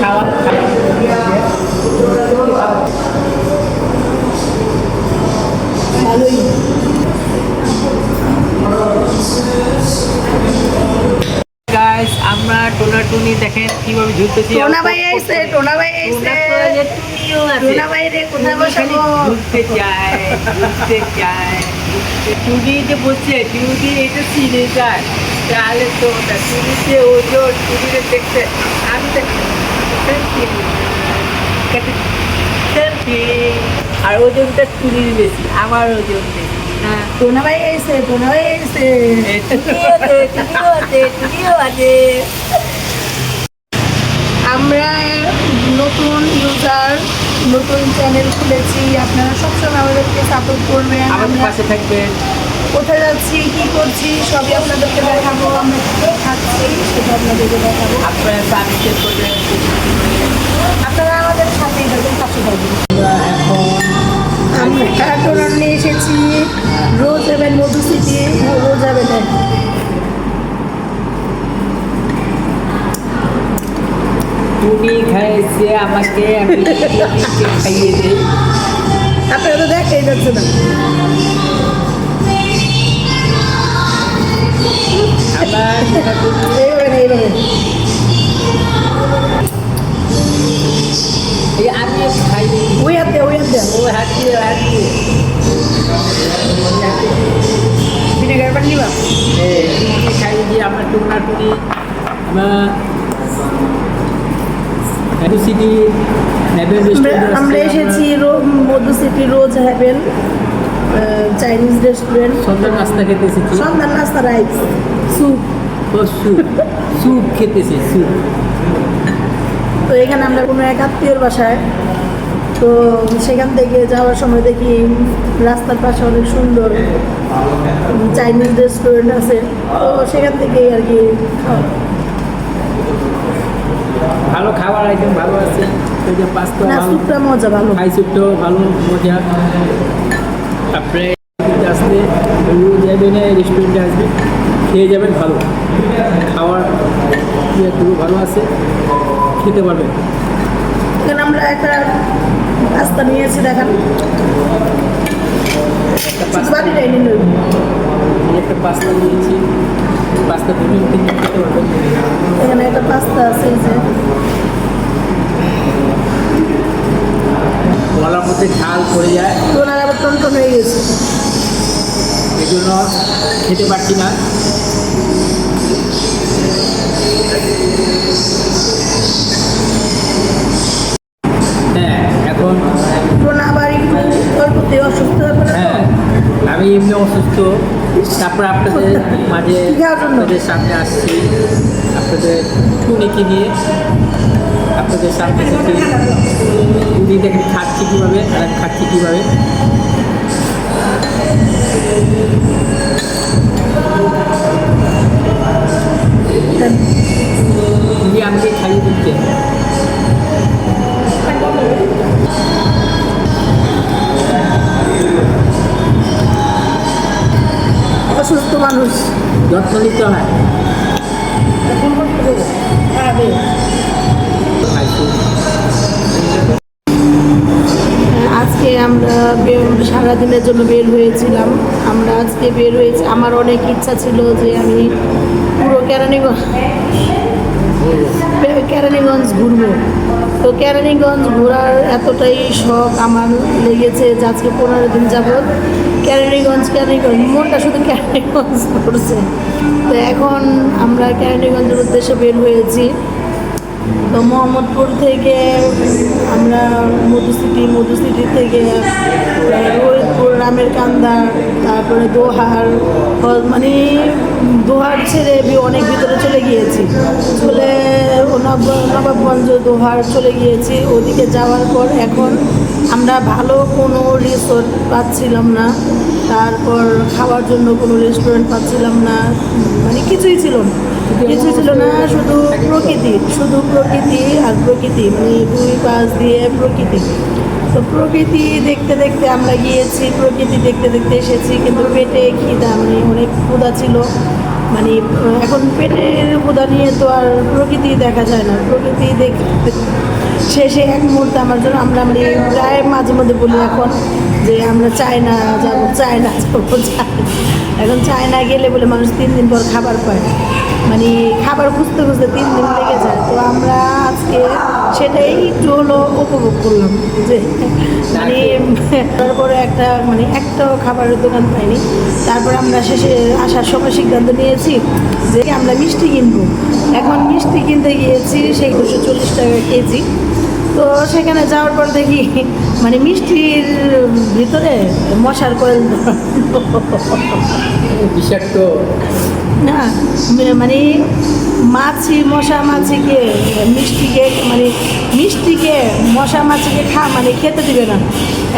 খাওয়া ভালোই। গাইস আমরা টোনাটুনি দেখেন কিভাবে ঝুলতেছি। টোনা ভাই আইছে, টোনা ভাই আইছে, টোনা ভাই রে কোথায় বসাবো? ঘুরতে যায় টুনি যে বসছে, টুনি এটা চিনে যায়, তাহলে তো ওটা টুনিতে ওজন, টুনিতে দেখতে আমি আর ওজনটা টুনির বেশি, আমার ওজন বেশি। টোনা ভাই আইছে, টোনা ভাই আইছে। টুনিও আছে। আমরা নতুন ইউজার, নতুন চ্যানেল খুলেছি, আপনারা সবসময় আমাদেরকে সাপোর্ট করবেন। আমাদের আমরা পাশে থাকবেন। কোথায় যাচ্ছি, কি করছি সবই আপনাদেরকে দেখাবো। আমরা কোথায় থাকছি সেটা আপনাদেরকে দেখাবো। আপনারা সাবস্ক্রাইব করবেন। আপনারা আমাদের সাথেই থাকবেন, পাশে থাকবেন। আমরা টোনা নিয়ে এসেছি রোজ হেভেন মধু সিটি, রোজ হেভেনে। টুনি খাইছে আমাকে, আমি খাইয়ে দিই। আপনারা তো দেখাই যাচ্ছে না। আমার এইভাবে না, এইভাবে। এই আমি খাই ওই হাতে, ওই হাতে। ও হাত দিয়ে ভিনেগার পানি নিবা? খাই দিয়ে আমরা টুনি আমার সিটি আমরা এসেছি মধু সিটি রোজ হ্যাভেন চাইনিজ রেস্টুরেন্ট। সন্ধ্যার নাস্তা খেতে এসেছি। সন্ধ্যার নাস্তা রাইস স্যুপ। ও স্যুপ খেতেছি, স্যুপ। তো এখানে আমরা কোনো এক আত্মীয়র বাসায়, তো সেখান থেকে যাওয়ার সময় দেখি রাস্তার পাশে অনেক সুন্দর চাইনিজ রেস্টুরেন্ট আছে, তো সেখান থেকেই আর কি ভালো খাবার আইটেম ভালো আছে। ওই যে পাস্তা না, ভালো, স্যুপটা মজা ভালো। ফ্রাই স্যুপটাও ভালো মজা। তারপরে আসলে রোজ যাবেন রেস্টুরেন্টে আসবে, খেয়ে যাবেন, ভালো খাওয়ার খুবই ভালো আছে, খেতে পারবেন। এখানে আমরা একটা পাস্তা নিয়েছি, দেখান। একটা পাস্তা নিয়েছি, পাস্তা তুমি খেতে পারবেন। এখানে একটা পাস্তা আছে, এই যে গলার মধ্যে ঝাল পড়ে যায়, টোনার আবার টনটন হয়ে গেছে। এই জন্য খেতে পারছি না। হ্যাঁ এখন টোনা আবার একটু অল্পতে অসুস্থ হয়ে পড়ে। হ্যাঁ আমি এমনি অসুস্থ, তারপর আপনাদের মাঝে আপনাদের সামনে আসছি, আপনাদের টুনিকে নিয়ে আপনাদের সামনে এসেছি। টুনি দেখেন খাচ্ছি কীভাবে আর আমি খাচ্ছি কীভাবে। টুনি আমাকে খাইয়ে দিচ্ছে। অসুস্থ মানুষ, যত্ন নিতে হয়। আজকে আমরা সারাদিনের জন্য বের হয়েছিলাম। আমরা আজকে বের হয়েছি, আমার অনেক ইচ্ছা ছিল যে আমি পুরো কেরানীগঞ্জ ঘুরবো। তো কেরানীগঞ্জ ঘোরার এতটাই শখ আমার লেগেছে যে আজকে 15 দিন যাবৎ কেরানীগঞ্জ মনটা শুধু কেরানীগঞ্জ করছে। তো এখন আমরা কেরানীগঞ্জের উদ্দেশ্যে বের হয়েছি। তো মোহাম্মদপুর থেকে আমরা মধু সিটি থেকে রোহিতপুর, রামের কান্দা, তারপরে দোহার, মানে দোহার ছেড়ে অনেক ভিতরে চলে গিয়েছি, নবাবগঞ্জ দোহার চলে গিয়েছি। ওদিকে যাওয়ার পর এখন আমরা ভালো কোনো রিসোর্ট পাচ্ছিলাম না, তারপর খাওয়ার জন্য কোনো রেস্টুরেন্ট পাচ্ছিলাম না, মানে কিছুই ছিল না, শুধু প্রকৃতি আর প্রকৃতি, মানে দুই পাশ দিয়ে প্রকৃতি। তো প্রকৃতি দেখতে দেখতে আমরা গিয়েছি, প্রকৃতি দেখতে দেখতে এসেছি, কিন্তু পেটে খিদা, মানে অনেক ক্ষুধা ছিল। মানে এখন পেটের ক্ষুধা নিয়ে তো আর প্রকৃতি দেখা যায় না, প্রকৃতি দেখতে শেষে এক মুহূর্তে আমার জন্য আমরা মানে প্রায় মাঝে মধ্যে বলি এখন যে আমরা চায়না যাবো, চায়না যাবো, এখন চায়না গেলে বলে মানুষ 3 দিন পর খাবার পায়, মানে খাবার খুঁজতে খুঁজতে 3 দিন লেগে যায়। তো আমরা আজকে সেটাই একটু হলো উপভোগ করলাম যে মানে তারপরে একটা মানে একটাও খাবারের দোকান পাইনি। তারপর আমরা শেষে আসার সময় সিদ্ধান্ত নিয়েছি যে আমরা মিষ্টি কিনবো। এখন মিষ্টি কিনতে গিয়েছি সেই 240 টাকা কেজি। তো সেখানে যাওয়ার পর দেখি মানে মিষ্টির ভিতরে মশার কয়েল বিষাক্ত। না মানে মশা মাছিকে মিষ্টিকে মানে মিষ্টিকে মশা মাছিকে মানে খেতে দিবে না।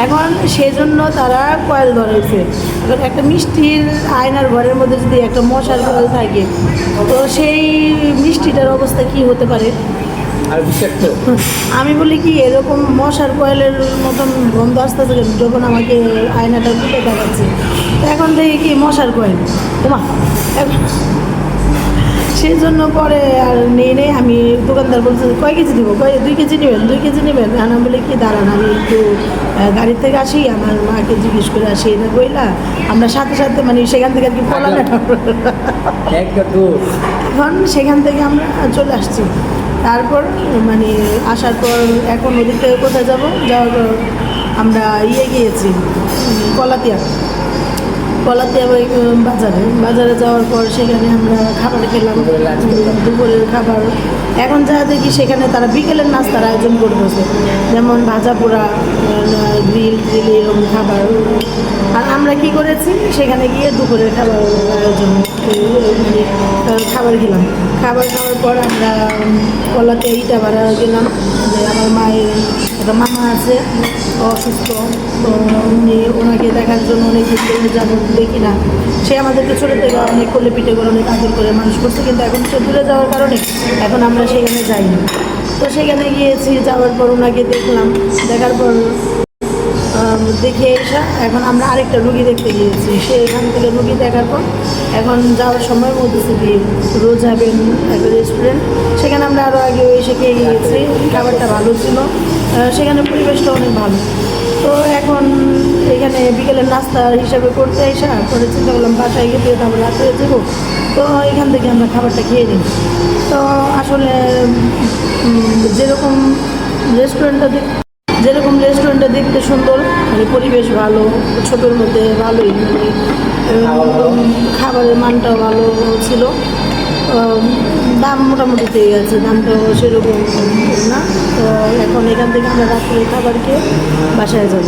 এখন সেজন্য তারা কয়েল ধরেছে। এখন একটা মিষ্টির আয়নার ঘরের মধ্যে যদি একটা মশার কয়েল থাকে তো সেই মিষ্টিটার অবস্থা কি হতে পারে? আর বিষাক্ত। আমি বলি কি এরকম মশার কয়েলের মতন গন্ধ আসতেছে যখন আমাকে আয়নাটা খুলে দেখাচ্ছে। তো এখন দেখি কি মশার কয়েল, ওমা! এখন সেই জন্য পরে আর নেই আমি দোকানদার বলছে কয় কেজি দেবো, 2 কেজি নেবেন, 2 কেজি নেবেন। আমি বলি কি দাঁড়ান আমি একটু গাড়ির থেকে আসি, আমার মাকে জিজ্ঞেস করে আসি। এটা বইলা আমরা সাথে সাথে মানে সেখান থেকে আর কি পলা এখন সেখান থেকে আমরা চলে আসছি। তারপর মানে আসার পর এখন ওদিক থেকে কোথায় যাবো, যাওয়ার পর আমরা গিয়েছি কলাতিয়া ওই বাজারে যাওয়ার পর সেখানে আমরা খাবার খেলাম, দুপুরের খাবার। এখন যা দেখি সেখানে তারা বিকেলের নাস্তার আয়োজন করতেছে, যেমন ভাজা পোড়া, গ্রিল এরকম খাবার। আর আমরা কি করেছি সেখানে গিয়ে দুপুরের খাবার আয়োজন মানে খাবার খেলাম। খাবার খাওয়ার পর আমরা কলাতে ইটাভাড়া গেলাম। যে আমার মায়ের একটা মামা আছে অসুস্থ, তো ওনাকে দেখার জন্য অনেক দূরে যাবো, দেখি না। সে আমাদেরকে ছোটো থেকে অনেক কোলে পিঠে করে অনেক আদর করে মানুষ করছে, কিন্তু এখন সে দূরে যাওয়ার কারণে এখন আমরা সেখানে যাইনি। তো সেখানে গিয়েছি, যাওয়ার পর ওনাকে দেখলাম, দেখার পর দেখে এসে এখন আমরা আরেকটা রুগী দেখতে গিয়েছি। সেখান থেকে রুগী দেখার পর এখন যাওয়ার সময় বলতেছি কি রোজ হ্যাভেন একটা রেস্টুরেন্ট, সেখানে আমরা আরও আগে এসে খেয়ে গিয়েছি। খাবারটা ভালো ছিল, সেখানে পরিবেশটা অনেক ভালো। তো এখন এখানে বিকেলের নাস্তা হিসাবে করতে এসে পরে চিন্তা করলাম বাসায় গিয়ে তারপর রাত্রে দেবো। তো এখান থেকে আমরা খাবারটা খেয়ে নিই। তো আসলে যেরকম রেস্টুরেন্টটা দেখতে সুন্দর, মানে পরিবেশ ভালো, ছোটোর মধ্যে ভালোই, মানে খাবারের মানটাও ভালো ছিল। দাম মোটামুটি পেয়ে গেছে, দামটাও সেরকম না। তো এখন এখান থেকে আমরা রাত্রে খাবার খেয়ে বাসায় যাব।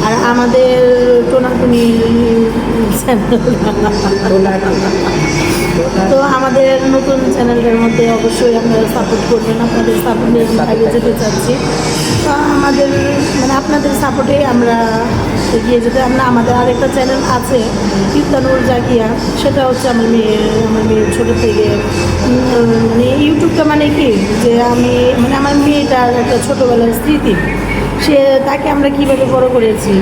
আর আমাদের টোনাটুনি তো আমাদের নতুন চ্যানেলটার মধ্যে অবশ্যই আপনারা সাপোর্ট করবেন, আপনাদের সাপোর্ট নিয়ে আগে যেতে চাচ্ছি। তো আমাদের মানে আপনাদের সাপোর্টে আমরা এগিয়ে যেতে। আমাদের আরেকটা চ্যানেল আছে ইফতানুর জাকিয়া, সেটা হচ্ছে আমার মেয়ের ছোটো থেকে মানে ইউটিউবটা মানে কি যে আমি মানে আমার মেয়েটার একটা ছোটোবেলার স্মৃতি। তাকে আমরা কীভাবে বড় করেছি,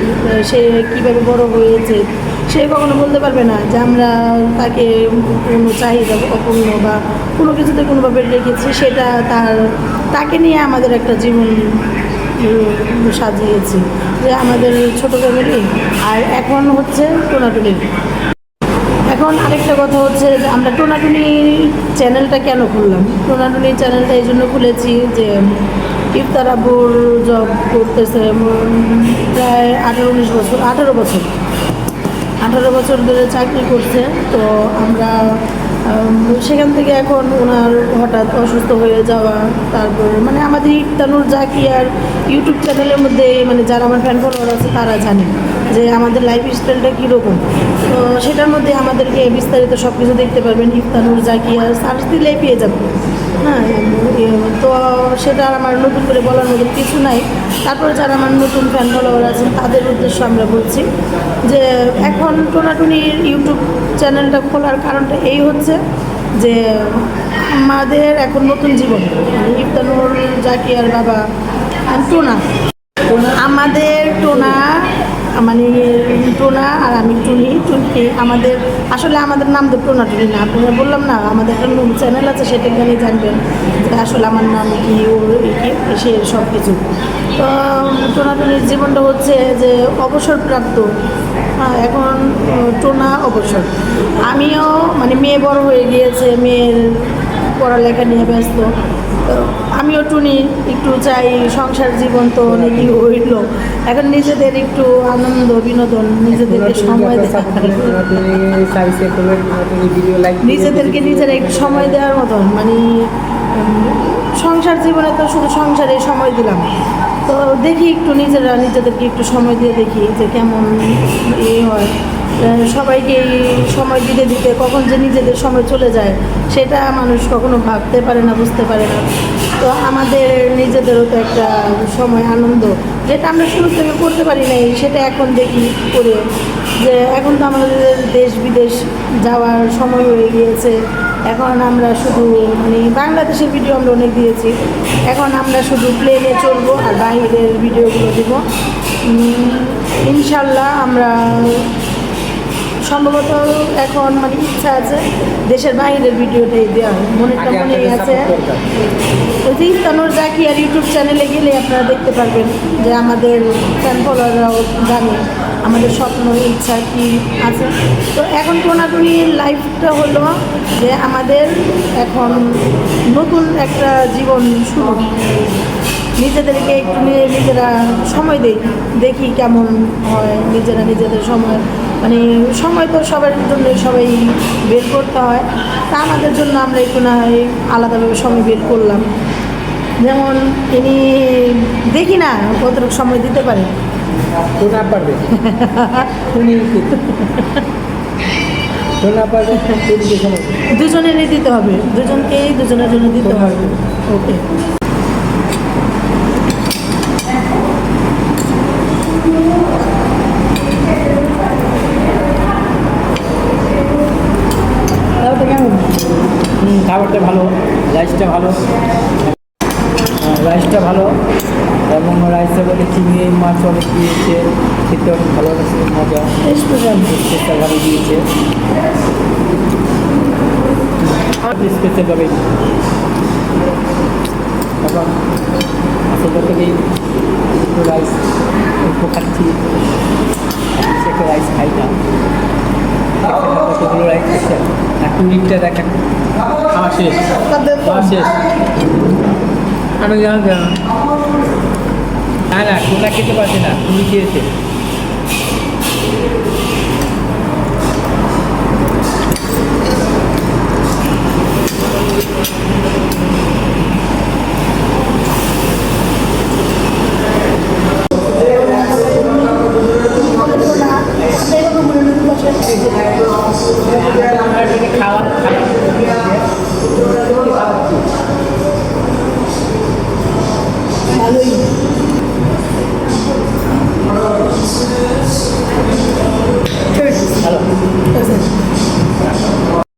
সে কীভাবে বড় হয়েছে সে কখনো বলতে পারবে না যে আমরা তাকে কোনো চাহিদা অপূর্ণ বা কোনো কিছুতে কোনোভাবে রেখেছি। সেটা তাকে নিয়ে আমাদের একটা জীবন সাজিয়েছি, যে আমাদের ছোটো ফ্যামিলি। আর এখন হচ্ছে টোনাটুনি। এখন আরেকটা কথা হচ্ছে যে আমরা টোনাটুনি চ্যানেলটা কেন খুললাম। টোনাটুনি চ্যানেলটা এই জন্য খুলেছি যে ইফতার আব্বুর জব করতেছে প্রায় 18 বছর ধরে চাকরি করছে। তো আমরা সেখান থেকে এখন ওনার হঠাৎ অসুস্থ হয়ে যাওয়া, তারপর মানে আমাদের ইফতানুর জাকিয়ার ইউটিউব চ্যানেলের মধ্যে মানে যারা আমার ফ্যান ফলোয়ার আছে তারা জানে যে আমাদের লাইফ স্টাইলটা কীরকম। তো সেটার মধ্যে আমাদেরকে বিস্তারিত সব কিছু দেখতে পারবেন, ইফতানুর জাকিয়া সার্চ দিলেই পেয়ে যাবেন। হ্যাঁ, তো সেটা আমার নতুন করে বলার মতো কিছু নাই। তারপরে যারা আমার নতুন ফ্যান ফলোয়ার আছেন তাদের উদ্দেশ্য আমরা বলছি যে এখন টোনাটুনির ইউটিউব চ্যানেলটা খোলার কারণটা এই হচ্ছে যে আমাদের এখন নতুন জীবন, ইফতানুর জাকিয়ার বাবা টোনা, আমাদের টোনা মানে টোনা আর আমি টুনি টুনি আমাদের আসলে আমাদের নাম তো টোনা টুনি না, আপনারা বললাম না আমাদের একটা চ্যানেল আছে, সেটা গেলে জানবেন যে আসলে আমার নাম কি, ওর কি, সে সব কিছু। তো টোনা টুনির জীবনটা হচ্ছে যে অবসরপ্রাপ্ত, হ্যাঁ এখন টোনা অবসর। আমিও মানে মেয়ে বড় হয়ে গিয়েছে, মেয়ের পড়ালেখা নিয়ে ব্যস্ত। তো আমিও টুনি একটু চাই, সংসার জীবন তো অনেকই হইল, এখন নিজেদের একটু আনন্দ বিনোদন, নিজেদেরকে সময় দেওয়া, নিজেদেরকে নিজেরা একটু সময় দেওয়ার মতন, মানে সংসার জীবনে তো শুধু সংসারে সময় দিলাম, তো দেখি একটু নিজেরা নিজেদেরকে একটু সময় দিয়ে দেখি যে কেমন হয়। সবাইকে সময় দিতে দিতে কখন যে নিজেদের সময় চলে যায় সেটা মানুষ কখনো ভাবতে পারে না, বুঝতে পারে না। তো আমাদের নিজেদেরও তো একটা সময় আনন্দ, যেটা আমরা শুরু থেকে করতে পারি নাই, সেটা এখন দেখি করে, যে এখন তো আমাদের দেশ বিদেশ যাওয়ার সময় হয়ে গিয়েছে। এখন আমরা শুধু মানে বাংলাদেশের ভিডিও আমরা অনেক দিয়েছি, এখন আমরা শুধু প্লেনে চলবো আর বাইরের ভিডিওগুলো দেবো। ইনশাল্লাহ আমরা সম্ভবত এখন মানে ইচ্ছা আছে দেশের বাইরের ভিডিওটাই দেওয়ার, মনেটা মনেই আছে। ওই যে ইফতানুর জাকি আর ইউটিউব চ্যানেলে গেলে আপনারা দেখতে পারবেন যে আমাদের ফ্যান ফলোয়াররাও জানে আমাদের স্বপ্ন ইচ্ছা কি আছে। তো এখন টোনাটুনির লাইফটা হলো যে আমাদের এখন নতুন একটা জীবন শুরু, নিজেদেরকে একটু নিয়ে নিজেরা সময় দেই, দেখি কেমন হয়। নিজেরা নিজেদের সময় মানে সময় তো সবার জন্য সবাই বের করতে হয়, তা আমাদের জন্য আমরা একটু না আলাদাভাবে সময় বের করলাম। যেমন ইনি দেখি না কতটুকু সময় দিতে পারে, টোনা পারবে, টোনা পারবে, দুজনেরই দিতে হবে, দুজনকেই দুজনের জন্য দিতে হবে। ওকে, খাবারটা ভালো, রাইসটা ভালো, রাইসটা ভালো, এবং রাইসটা বলে চিংড়ি মাছ অনেক দিয়েছে, খেতে অনেক ভালো লাগছে, মজা, টেস্টটা ভালো দিয়েছে, স্পেশালভাবে। এবং আসলে থেকেই একটু রাইস একটু খাচ্ছি, একটা রাইস খাই না, কতগুলো রাইস খেয়েছে, এখন লিখটা দেখেন খাওয়া শেষ, খাওয়া শেষ। আমি না না টুনা খেতে পারছি না, তুমি খেয়েছে।